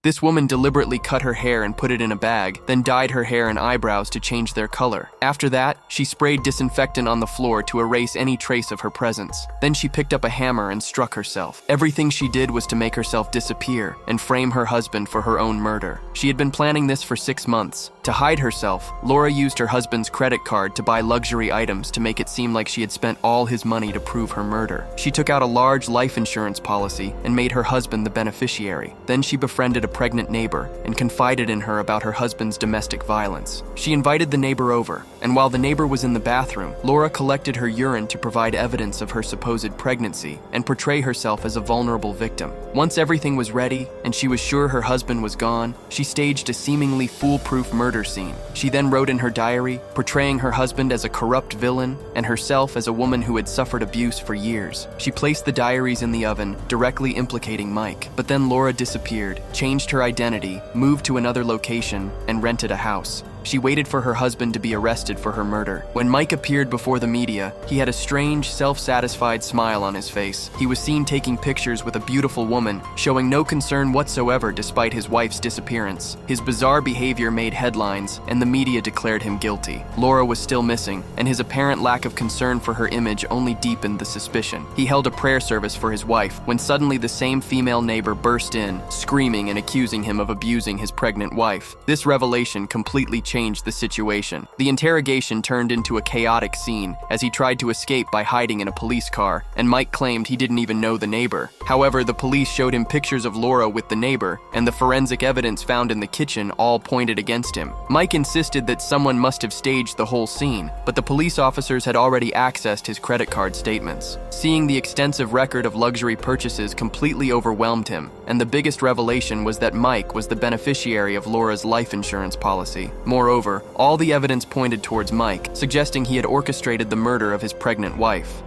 This woman deliberately cut her hair and put it in a bag, then dyed her hair and eyebrows to change their color. After that, she sprayed disinfectant on the floor to erase any trace of her presence. Then she picked up a hammer and struck herself. Everything she did was to make herself disappear and frame her husband for her own murder. She had been planning this for 6 months. To hide herself, Laura used her husband's credit card to buy luxury items to make it seem like she had spent all his money to prove her murder. She took out a large life insurance policy and made her husband the beneficiary. Then she befriended a pregnant neighbor and confided in her about her husband's domestic violence. She invited the neighbor over, and while the neighbor was in the bathroom, Laura collected her urine to provide evidence of her supposed pregnancy and portray herself as a vulnerable victim. Once everything was ready and she was sure her husband was gone, she staged a seemingly foolproof murder scene. She then wrote in her diary, portraying her husband as a corrupt villain and herself as a woman who had suffered abuse for years. She placed the diaries in the oven, directly implicating Mike. But then Laura disappeared, changed her identity, moved to another location, and rented a house. She waited for her husband to be arrested for her murder. When Mike appeared before the media, he had a strange, self-satisfied smile on his face. He was seen taking pictures with a beautiful woman, showing no concern whatsoever despite his wife's disappearance. His bizarre behavior made headlines, and the media declared him guilty. Laura was still missing, and his apparent lack of concern for her image only deepened the suspicion. He held a prayer service for his wife when suddenly the same female neighbor burst in, screaming and accusing him of abusing his pregnant wife. This revelation completely changed the situation. The interrogation turned into a chaotic scene as he tried to escape by hiding in a police car, and Mike claimed he didn't even know the neighbor. However, the police showed him pictures of Laura with the neighbor, and the forensic evidence found in the kitchen all pointed against him. Mike insisted that someone must have staged the whole scene, but the police officers had already accessed his credit card statements. Seeing the extensive record of luxury purchases completely overwhelmed him, and the biggest revelation was that Mike was the beneficiary of Laura's life insurance policy. Moreover, all the evidence pointed towards Mike, suggesting he had orchestrated the murder of his pregnant wife.